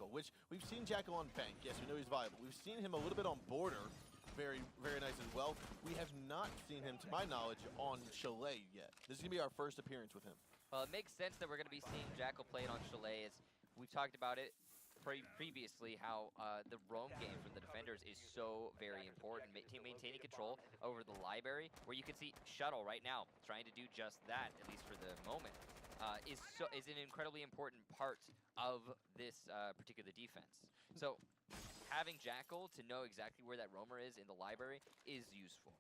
Jackal, which we've seen Jackal on Bank. Yes, we know he's viable. We've seen him a little bit on Border. Very, very nice as well. We have not seen him, to my knowledge, on Chalet yet. This is going to be our first appearance with him. Well, it makes sense that we're going to be seeing Jackal play it on Chalet. As we've talked about it previously, how the roam game from the defenders is so very important. Maintaining control over the library, where you can see Shuttle right now trying to do just that, at least for the moment, is an incredibly important part of this particular defense. So having Jackal to know exactly where that roamer is in the library is useful.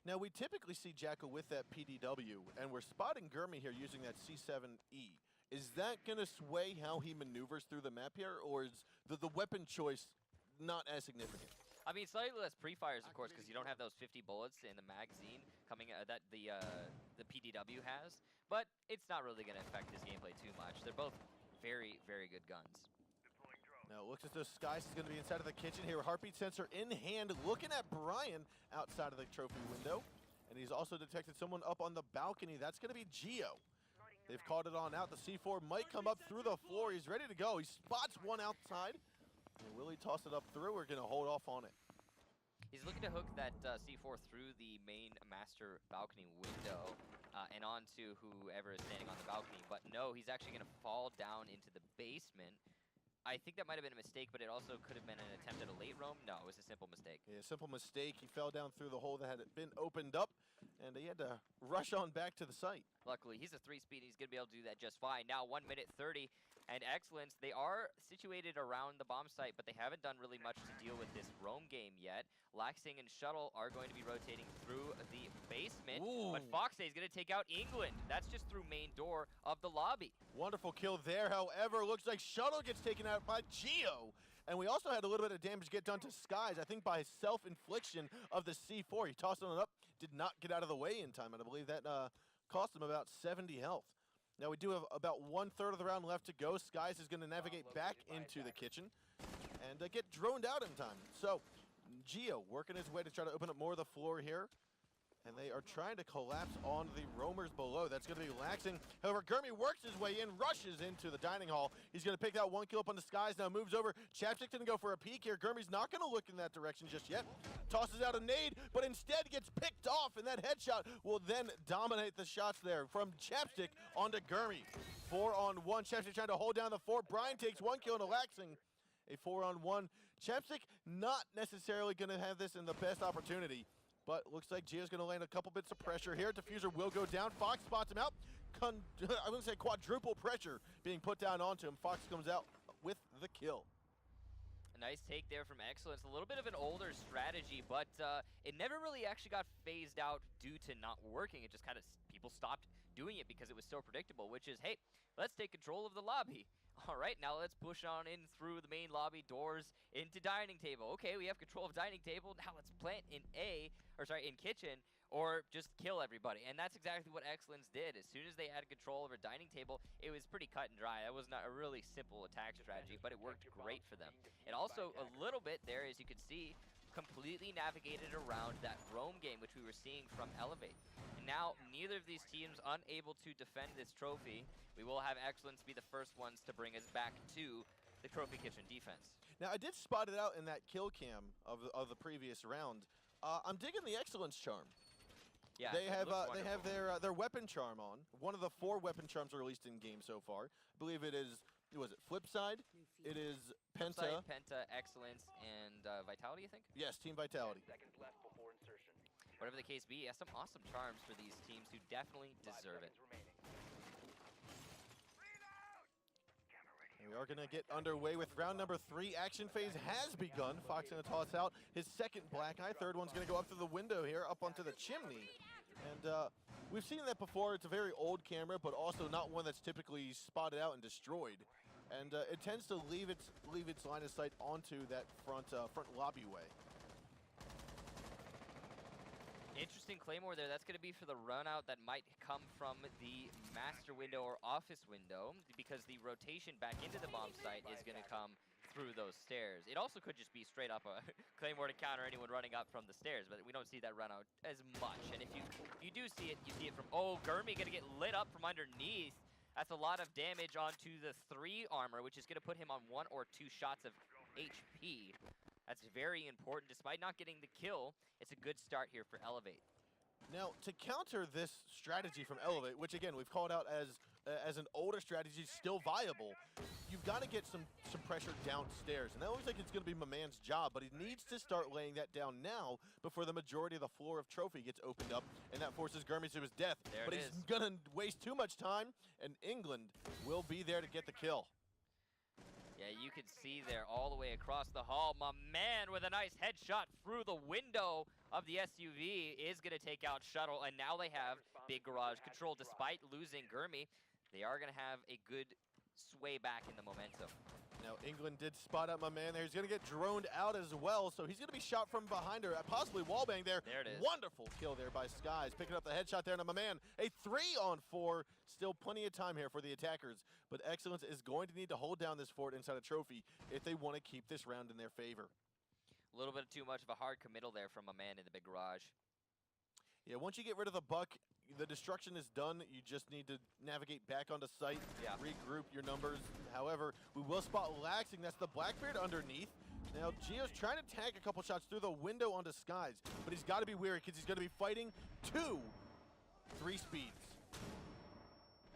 Now, we typically see Jackal with that PDW, and we're spotting Gurmy here using that C7E. Is that going to sway how he maneuvers through the map here, or is the weapon choice not as significant? I mean, slightly less pre-fires, of course, because you don't have those 50 bullets in the magazine coming that the PDW has, but it's not really going to affect his gameplay too much. They're both very, very good guns. Now it looks as though Skies is going to be inside of the kitchen here. Heartbeat sensor in hand, looking at Brian outside of the trophy window. And he's also detected someone up on the balcony. That's going to be Geo. They've called it on out. The C4 might come up through the floor. He's ready to go. He spots one outside. And will he toss it up through? We're going to hold off on it. He's looking to hook that C4 through the main master balcony window and onto whoever is standing on the balcony. But no, he's actually going to fall down into the basement. I think that might have been a mistake, but it also could have been an attempt at a late roam. No, it was a simple mistake. Yeah, simple mistake. He fell down through the hole that had been opened up, and he had to rush on back to the site. Luckily, he's a 3-speed. He's going to be able to do that just fine. Now, 1 minute 30, and Excellence. They are situated around the bomb site, but they haven't done really much to deal with this roam game yet. Laxing and Shuttle are going to be rotating through the basement, but Foxay is going to take out England. That's just through main door of the lobby. Wonderful kill there. However, looks like Shuttle gets taken out by Geo. And we also had a little bit of damage get done to Skies, I think by self-infliction of the C4. He tossed it up, did not get out of the way in time, and I believe that cost him about 70 health. Now we do have about 1/3 of the round left to go. Skies is going to navigate back into the kitchen and get droned out in time. So Geo working his way to try to open up more of the floor here. And they are trying to collapse on the roamers below. That's going to be Laxing. However, Gurmy works his way in, rushes into the dining hall. He's going to pick that one kill up on the Skies, now moves over. Chapstick didn't go for a peek here. Gurmy's not going to look in that direction just yet. Tosses out a nade, but instead gets picked off, and that headshot will then dominate the shots there from Chapstick onto Gurmy. 4-on-1. Chapstick trying to hold down the fort. Brian takes one kill into Laxing. A 4-on-1. Chapstick not necessarily going to have this in the best opportunity. But looks like Geo's going to land a couple bits of pressure here. Diffuser will go down. Fox spots him out. I wouldn't say quadruple pressure being put down onto him. Fox comes out with the kill. A nice take there from Excellence. A little bit of an older strategy, but it never really actually got phased out due to not working. It just kind of, people stopped doing it because it was so predictable, which is, hey, let's take control of the lobby. All right, now let's push on in through the main lobby doors into dining table. Okay, we have control of dining table. Now let's plant in in kitchen, or just kill everybody. And that's exactly what Excellence did. As soon as they had control over dining table, it was pretty cut and dry. That was not a really simple attack strategy, but it worked great for them. And also a little bit there, as you can see, completely navigated around that roam game, which we were seeing from Elevate. And now, neither of these teams unable to defend this trophy. We will have Excellence be the first ones to bring us back to the Trophy Kitchen defense. Now, I did spot it out in that kill cam of the previous round. I'm digging the Excellence charm. Yeah, they have their weapon charm on. One of the 4 weapon charms released in game so far. I believe it is, was it Flipside? It is Penta. Penta, Excellence, and Vitality, I think? Yes, Team Vitality. Seconds left before insertion. Whatever the case be, some awesome charms for these teams who definitely deserve it. And we are going to get underway with round number 3. Action phase has begun. Fox going to toss out his second black eye. Third one's going to go up through the window here, up onto the chimney. And we've seen that before. It's a very old camera, but also not one that's typically spotted out and destroyed. And it tends to leave its line of sight onto that front lobbyway. Interesting Claymore there. That's going to be for the run out that might come from the master window or office window, because the rotation back into the bomb site is going to come through those stairs. It also could just be straight up a Claymore to counter anyone running up from the stairs, but we don't see that run out as much. And if you do see it, you see it from, oh, Gurmy going to get lit up from underneath. That's a lot of damage onto the 3 armor, which is going to put him on 1 or 2 shots of HP. That's very important. Despite not getting the kill, it's a good start here for Elevate. Now, to counter this strategy from Elevate, which again we've called out as an older strategy, still viable, you've got to get some pressure downstairs. And that looks like it's going to be my man's job, but he needs to start laying that down now before the majority of the floor of Trophy gets opened up, and that forces Gurmy to his death. There but it he's is. going to waste too much time, and England will be there to get the kill. Yeah, you can see there all the way across the hall. My man with a nice headshot through the window of the SUV is going to take out Shuttle, and now they have big garage control. Despite losing Gurmy, they are going to have a good sway back in the momentum. Now, England did spot out my man there. He's going to get droned out as well, so he's going to be shot from behind her, possibly wallbang there. There it is. Wonderful kill there by Skies, picking up the headshot there to my man. A 3-on-4. Still plenty of time here for the attackers, but Excellence is going to need to hold down this fort inside a Trophy if they want to keep this round in their favor. A little bit too much of a hard committal there from a man in the big garage. Yeah, once you get rid of the buck, the destruction is done. You just need to navigate back onto site, regroup your numbers. However, we will spot Laxing. That's the Blackbeard underneath. Now, Gio's trying to tag a couple shots through the window onto Skies, but he's got to be wary because he's going to be fighting 3 speeds.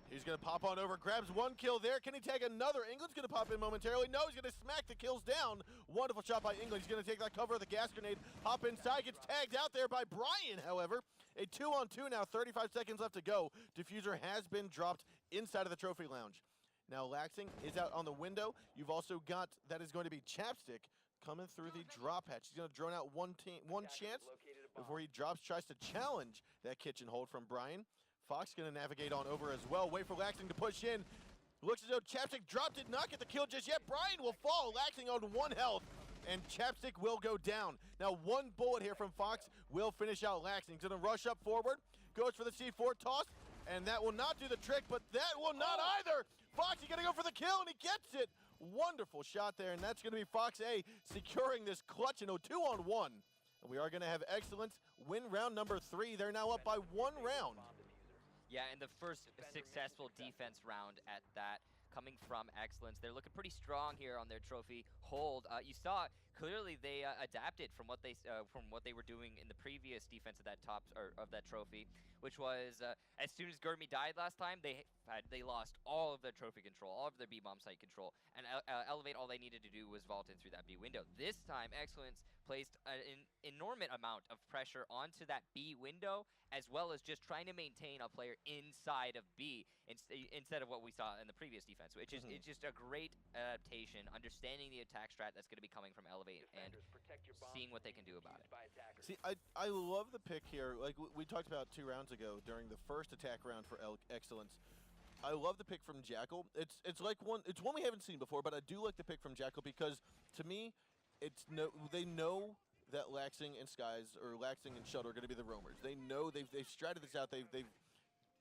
He's going to pop on over, grabs 1 kill there. Can he tag another? England's going to pop in momentarily. No, he's going to smack the kills down. Wonderful shot by England. He's going to take that cover of the gas grenade, hop inside, gets tagged out there by Brian, however. A 2-on-2 now, 35 seconds left to go. Diffuser has been dropped inside of the Trophy Lounge. Now, Laxing is out on the window. You've also got, that is going to be Chapstick coming through the drop hatch. He's going to drone out one chance before he drops, tries to challenge that kitchen hold from Brian. Fox going to navigate on over as well. Wait for Laxing to push in. Looks as though Chapstick drop did not get the kill just yet. Brian will fall. Laxing on 1 health, and Chapstick will go down. Now, 1 bullet here from Fox will finish out Laxing. He's going to rush up forward. Goes for the C4 toss, and that will not do the trick, but that will not either. Fox, he's going to go for the kill, and he gets it. Wonderful shot there, and that's going to be Fox A securing this clutch in a 2-on-1. And we are going to have Excellence win round number 3. They're now up by 1 round. Yeah, and the first successful defense round at that coming from Excellence. They're looking pretty strong here on their trophy hold. You saw clearly they adapted from what they were doing in the previous defense of that trophy, which was as soon as Gurmy died last time, they lost all of their trophy control, all of their B-bomb site control, and Elevate, all they needed to do was vault in through that B window. This time, Excellence placed an enormous amount of pressure onto that B window, as well as just trying to maintain a player inside of B instead of what we saw in the previous defense, which is it's just a great adaptation, understanding the attack strat that's going to be coming from Elevate and seeing what they can do about it. See, I love the pick here. Like we talked about 2 rounds ago during the first attack round for Excellence. I love the pick from Jackal. It's one we haven't seen before, but I do like the pick from Jackal because to me, they know that Laxing and Skies, or Laxing and Shuttle, are going to be the roamers. They know they've stratted this out. They've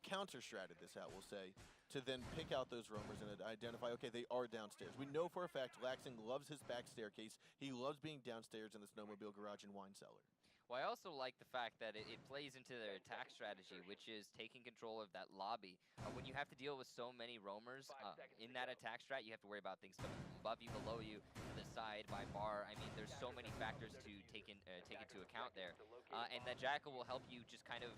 counter-stratted this out, we'll say, to then pick out those roamers and identify, okay, they are downstairs. We know for a fact Laxing loves his back staircase. He loves being downstairs in the snowmobile garage and wine cellar. Well, I also like the fact that it plays into their attack strategy, which is taking control of that lobby. When you have to deal with so many roamers in that attack strat, you have to worry about things coming from above you, below you, to the side, by bar. I mean, there's so many factors to take into account there. And that Jackal will help you just kind of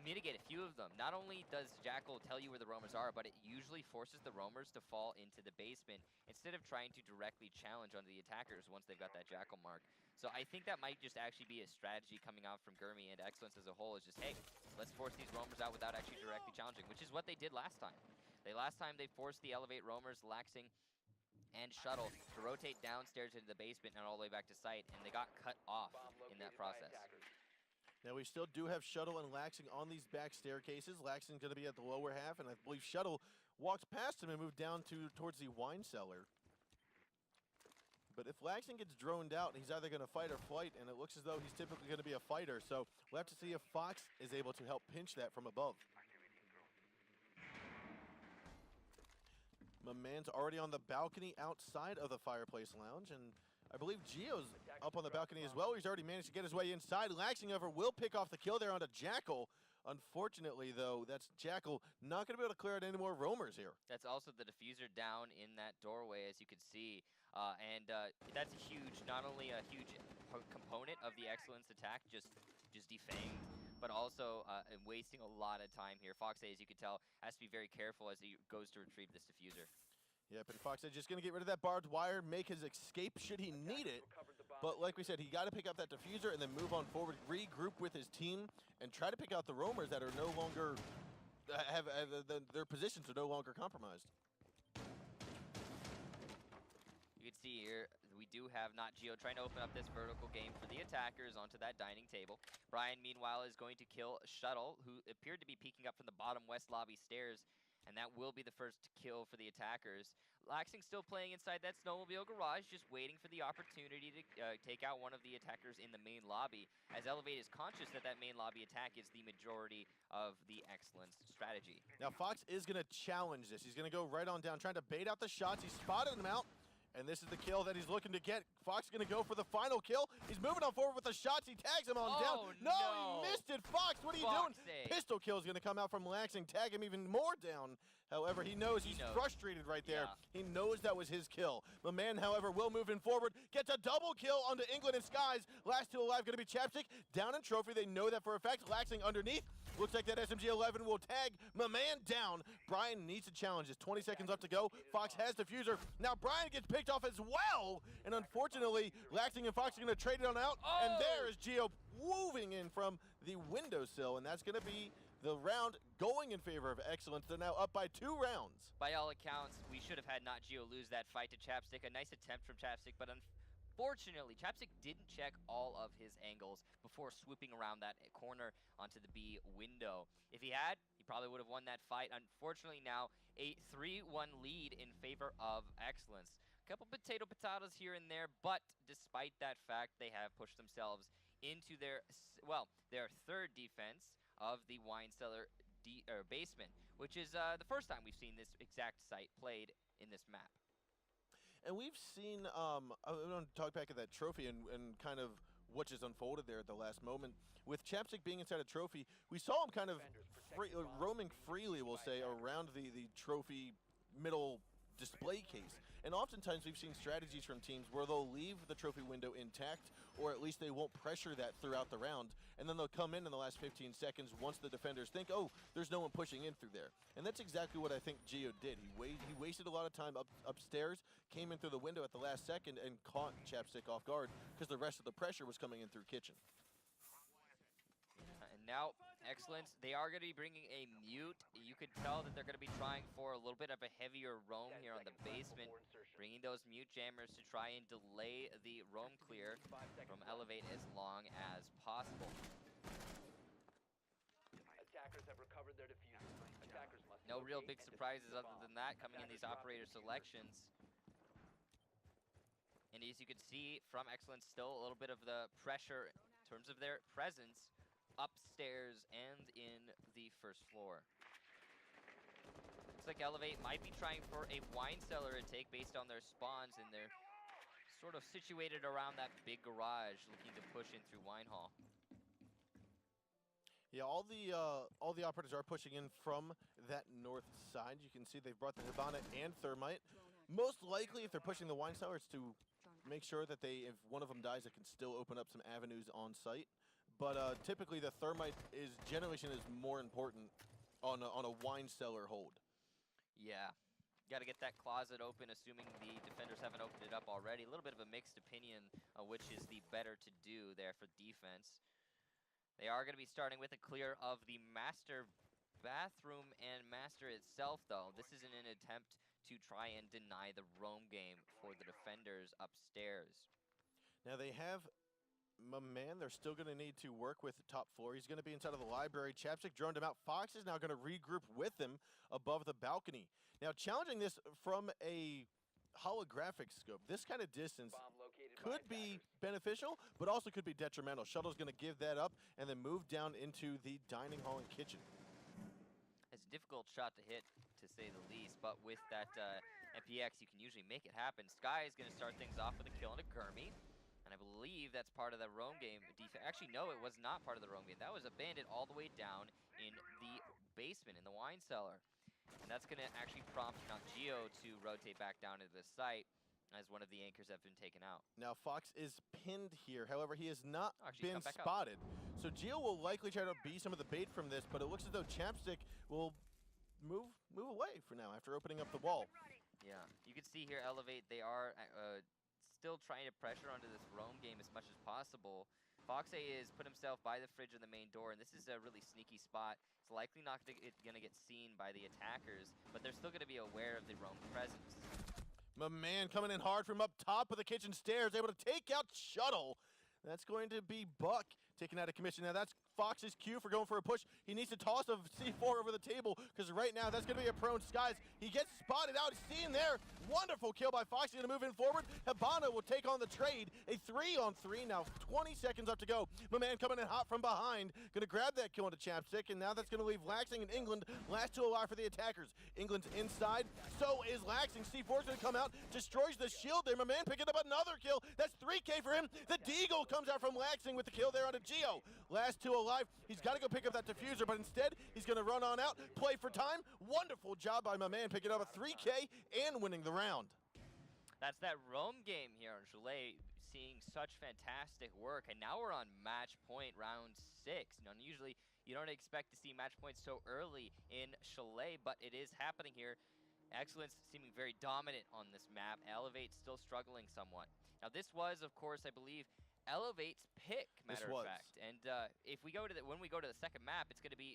mitigate a few of them. Not only does Jackal tell you where the roamers are, but it usually forces the roamers to fall into the basement instead of trying to directly challenge onto the attackers once they've got that Jackal mark. So I think that might just actually be a strategy coming out from Gurmy and Excellence as a whole, is just, hey, let's force these roamers out without actually directly challenging, which is what they did last time. Last time they forced the Elevate roamers, Laxing and Shuttle, to rotate downstairs into the basement and all the way back to site, and they got cut off in that process. Now, we still do have Shuttle and Laxing on these back staircases. Laxing's going to be at the lower half, and I believe Shuttle walked past him and moved down towards the wine cellar. But if Laxing gets droned out, he's either going to fight or flight, and it looks as though he's typically going to be a fighter. So we'll have to see if Fox is able to help pinch that from above. My man's already on the balcony outside of the Fireplace Lounge, and I believe Gio's up on the balcony as well. He's already managed to get his way inside. Laxing, however, will pick off the kill there onto Jackal. Unfortunately, though, that's Jackal not going to be able to clear out any more roamers here. That's also the diffuser down in that doorway, as you can see. That's a huge, not only a huge component of the Excellence attack, just defanged, but also wasting a lot of time here. Fox, as you can tell, has to be very careful as he goes to retrieve this diffuser. Yep, and Fox just going to get rid of that barbed wire, make his escape should he need it. But like we said, he got to pick up that diffuser and then move on forward, regroup with his team, and try to pick out the roamers that are no longer their positions are no longer compromised. You can see here, we do have not Geo trying to open up this vertical game for the attackers onto that dining table. Brian, meanwhile, is going to kill Shuttle, who appeared to be peeking up from the bottom west lobby stairs, and that will be the first kill for the attackers. Laxing still playing inside that snowmobile garage, just waiting for the opportunity to take out one of the attackers in the main lobby, as Elevate is conscious that that main lobby attack is the majority of the Excellence strategy. Now, Fox is going to challenge this. He's going to go right on down, trying to bait out the shots. He spotted him out. And this is the kill that he's looking to get. Fox going to go for the final kill. He's moving on forward with the shots. He tags him on down. No, he missed it. Fox, what are you doing? Pistol kill is going to come out from Laxing, tag him even more down. However, he knows he's frustrated right there. Yeah. He knows that was his kill. The man, however, will move in forward. Gets a double kill onto England and Skies. Last two alive going to be Chapstick. Down in Trophy. They know that for a fact. Laxing underneath. Looks like that SMG-11 will tag my man down. Brian needs to challenge this. 20 seconds left to go. Fox has diffuser. Now Brian gets picked off as well. And unfortunately, Laxing and Fox are going to trade it on out. Oh. And there is Geo moving in from the windowsill. And that's going to be the round going in favor of Excellence. They're now up by 2 rounds. By all accounts, we should have had not Geo lose that fight to Chapstick. A nice attempt from Chapstick, but unfortunately, Chapstick didn't check all of his angles before swooping around that corner onto the B window. If he had, he probably would have won that fight. Unfortunately now, a 3-1 lead in favor of Excellence. A couple potatoes here and there, but despite that fact, they have pushed themselves into their third defense of the wine cellar basement, which is the first time we've seen this exact site played in this map. And we've seen, I want to talk back at that trophy and kind of what just unfolded there at the last moment. With Chapstick being inside a trophy, we saw him kind of roaming freely, we'll say, around the trophy middle display case. And oftentimes we've seen strategies from teams where they'll leave the trophy window intact, or at least they won't pressure that throughout the round, and then they'll come in the last 15 seconds once the defenders think, oh, there's no one pushing in through there. And that's exactly what I think Geo did. He wasted a lot of time upstairs, came in through the window at the last second, and caught Chapstick off guard because the rest of the pressure was coming in through kitchen. And now, Excellence, they are going to be bringing a mute. You could tell that they're going to be trying for a little bit of a heavier roam here on the basement, bringing those mute jammers to try and delay the roam clear from Elevate as long as possible. Attackers have recovered their diffuser. Attackers must no real big surprises other than that coming in these operator selections. And as you can see from Excellence, still a little bit of the pressure in terms of their presence upstairs and in the first floor. Looks like Elevate might be trying for a wine cellar intake based on their spawns, and they're sort of situated around that big garage looking to push in through Wine Hall. Yeah, all the operators are pushing in from that north side. You can see they've brought the Hibana and Thermite. Most likely, if they're pushing the wine cellar, it's to make sure that if one of them dies, it can still open up some avenues on site. But typically, the Thermite is generally seen as more important on a wine cellar hold. Yeah, got to get that closet open, assuming the defenders haven't opened it up already. A little bit of a mixed opinion, which is the better to do there for defense. They are going to be starting with a clear of the master bathroom and master itself, though. This isn't an attempt to try and deny the roam game for the defenders upstairs. Now they have my man, they're still going to need to work with the top floor. He's going to be inside of the library. Chapstick droned him out. Fox is now going to regroup with him above the balcony. Now, challenging this from a holographic scope, this kind of distance could be beneficial, but also could be detrimental. Shuttle's going to give that up and then move down into the dining hall and kitchen. It's a difficult shot to hit, to say the least, but with that MPX, you can usually make it happen. Sky is going to start things off with a kill and a Gurmy. And And I believe that's part of the roam game. Actually, no, it was not part of the roam game. That was abandoned all the way down in the basement, in the wine cellar. And that's going to actually prompt now Geo to rotate back down into the site as one of the anchors have been taken out. Now Fox is pinned here. However, he has not Actually, been come back up. spotted. So Geo will likely try to be some of the bait from this, but it looks as though Chapstick will move away for now after opening up the wall. Yeah, you can see here, Elevate, they are still trying to pressure onto this roam game as much as possible. Foxe is put himself by the fridge in the main door, and this is a really sneaky spot. It's likely not going to get seen by the attackers, but they're still going to be aware of the roam presence. My man coming in hard from up top of the kitchen stairs, able to take out Shuttle. That's going to be Buck taken out of commission. Now that's Fox's cue for going for a push. He needs to toss a C4 over the table because right now that's going to be a prone Skies. He gets spotted out. Seen there. Wonderful kill by Fox. He's going to move in forward. Habana will take on the trade. A 3-on-3 now. 20 seconds up to go. My man coming in hot from behind. Going to grab that kill into Chapstick, and now that's going to leave Laxing and England last two alive for the attackers. England's inside. So is Laxing. C4's going to come out. Destroys the shield there. My man picking up another kill. That's 3K for him. The Deagle comes out from Laxing with the kill there onto Geo. Last two alive. He's got to go pick up that diffuser, but instead he's going to run on out, play for time. Wonderful job by my man picking up a 3K and winning the round. That's that roam game here on Chalet, seeing such fantastic work, and now we're on match point round 6. Now, usually you don't expect to see match points so early in Chalet, but it is happening here. Excellence seeming very dominant on this map. Elevate still struggling somewhat. Now, this was, of course, I believe, Elevate's pick, matter of fact. And if we go to when we go to the second map, it's going to be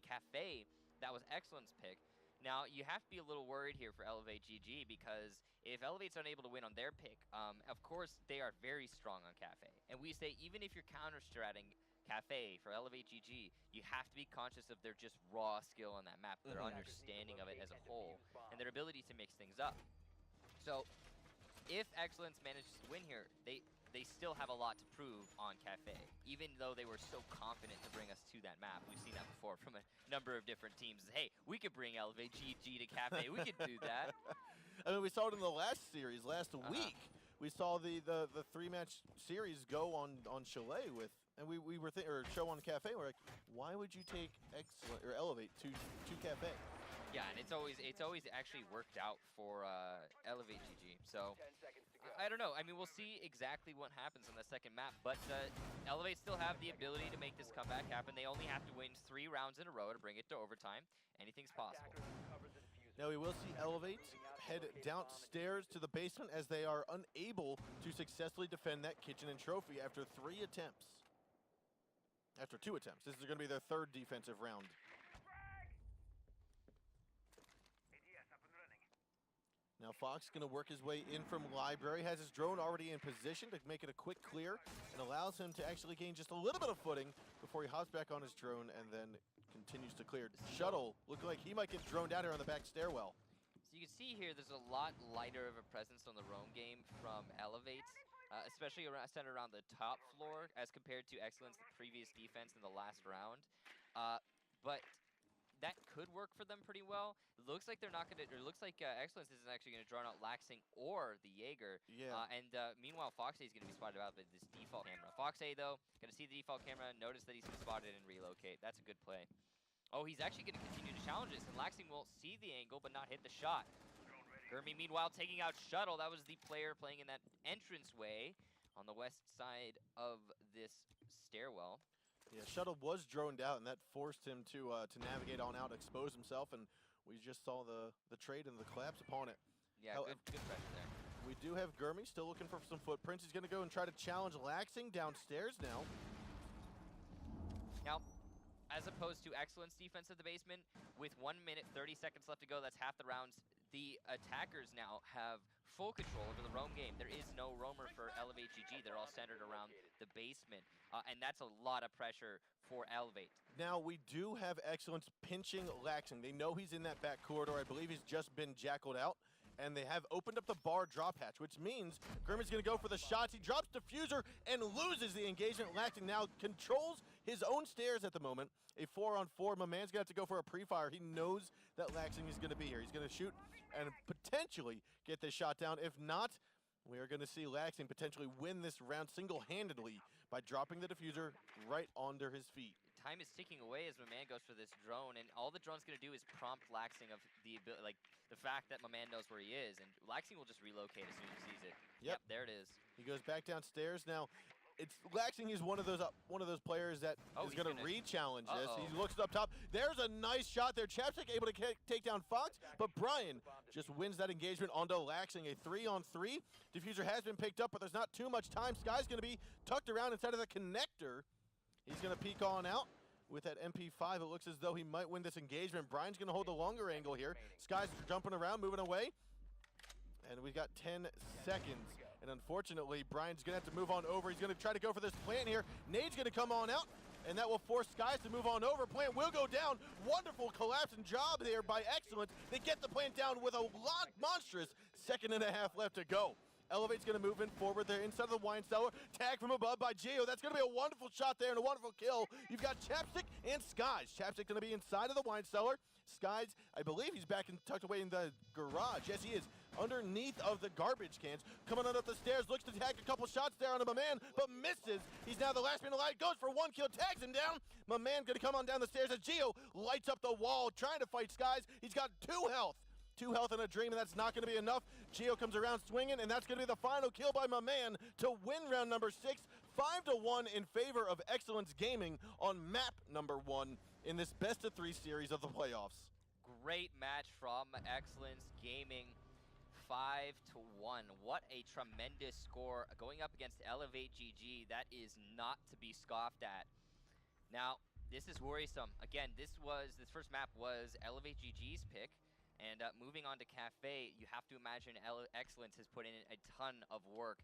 Cafe. That was Excellence pick. Now you have to be a little worried here for Elevate GG, because if Elevate's unable to win on their pick, of course they are very strong on Cafe. And we say even if you're counter-stratting Cafe for Elevate GG, you have to be conscious of their just raw skill on that map, their understanding of it as a whole, and their ability to mix things up. So if Excellence manages to win here, they still have a lot to prove on Cafe, even though they were so confident to bring us to that map. We've seen that before from a number of different teams. Hey, we could bring Elevate GG to Cafe. We could do that. I mean, we saw it in the last series, last week. We saw the 3-match series go on Chalet with, and we were or show on Cafe. We're like, why would you take Excellent or Elevate to Cafe? Yeah, and it's always actually worked out for Elevate GG. So I don't know. I mean, we'll see exactly what happens on the second map, but Elevate still have the ability to make this comeback happen. They only have to win 3 rounds in a row to bring it to overtime. Anything's possible. Now we will see Elevate head downstairs to the basement as they are unable to successfully defend that kitchen and trophy after 3 attempts. After 2 attempts. This is going to be their 3rd defensive round. Now Fox going to work his way in from Library, has his drone already in position to make it a quick clear, and allows him to actually gain just a little bit of footing before he hops back on his drone and then continues to clear. Shuttle looking like he might get droned out here on the back stairwell. So you can see here there's a lot lighter of a presence on the roam game from Elevate, especially centered around the top floor as compared to Excellence, the previous defense in the last round. But that could work for them pretty well. It looks like they're not going to. It looks like Excellence isn't actually going to draw out Laxing or the Jaeger. Yeah. Meanwhile, Foxe is going to be spotted out by this default camera. Foxe, though, going to see the default camera, notice that he's been spotted and relocate. That's a good play. Oh, he's actually going to continue to challenge this, and Laxing will see the angle but not hit the shot. Gurmy, meanwhile, taking out Shuttle. That was the player playing in that entranceway on the west side of this stairwell. Yeah, Shuttle was droned out, and that forced him to navigate on out, expose himself, and we just saw the trade and the collapse upon it. Yeah, good pressure there. We do have Gurmy still looking for some footprints. He's going to go and try to challenge Laxing downstairs now. Now, as opposed to Excellence defense of the basement, with 1 minute, 30 seconds left to go, that's half the rounds, the attackers now have full control over the roam game. There is no roamer for Elevate GG. They're all centered around the basement, and that's a lot of pressure for Elevate. Now, we do have Excellence pinching Laxing. They know he's in that back corridor. I believe he's just been jackaled out, and they have opened up the bar drop hatch, which means Gurmy's going to go for the shots. He drops diffuser and loses the engagement. Laxing now controls his own stairs at the moment. A 4-on-4. My man's going to have to go for a pre-fire. He knows that Laxing is going to be here. He's going to shoot and potentially get this shot down. If not, We are going to see Laxing potentially win this round single-handedly by dropping the diffuser right under his feet. Time is ticking away as my man goes for this drone, and all the drone's gonna do is prompt Laxing of the fact that my man knows where he is, and Laxing will just relocate as soon as he sees it. Yep. There it is. He goes back downstairs. Now, Laxing is one of those players that is he's going to gonna- re-challenge this. Uh-oh. He looks up top. There's a nice shot there. Chapstick able to take down Fox, but Brian just wins that engagement onto Laxing. A 3-on-3. Diffuser has been picked up, but there's not too much time. Sky's going to be tucked around inside of the connector. He's going to peek on out. With that MP5, it looks as though he might win this engagement. Brian's going to hold the longer angle here. Sky's jumping around, moving away. And we've got 10 seconds. And unfortunately, Brian's going to have to move on over. He's going to try to go for this plant here. Nade's going to come on out, and that will force Skies to move on over. Plant will go down. Wonderful collapsing job there by Excellence. They get the plant down with a monstrous 1.5 seconds left to go. Elevate's going to move in forward there inside of the wine cellar. Tag from above by Gio. That's going to be a wonderful shot there and a wonderful kill. You've got Chapstick and Skies. Chapstick going to be inside of the wine cellar. Skies, I believe he's back and tucked away in the garage. Yes, he is. Underneath of the garbage cans. Coming on up the stairs. Looks to tag a couple shots there on my man, but misses. He's now the last man alive. Goes for one kill. Tags him down. My man going to come on down the stairs as Gio lights up the wall trying to fight Skies. He's got 2 health. 2 health and a dream, and that's not going to be enough. Gio comes around swinging, and that's going to be the final kill by my man to win round number 6. 5-1 in favor of Excellence Gaming on map number 1 in this best-of-3 series of the playoffs. Great match from Excellence Gaming. 5-1. What a tremendous score going up against Elevate GG. That is not to be scoffed at. Now, this is worrisome. Again, this first map was Elevate GG's pick. And moving on to Cafe, you have to imagine Excellence has put in a ton of work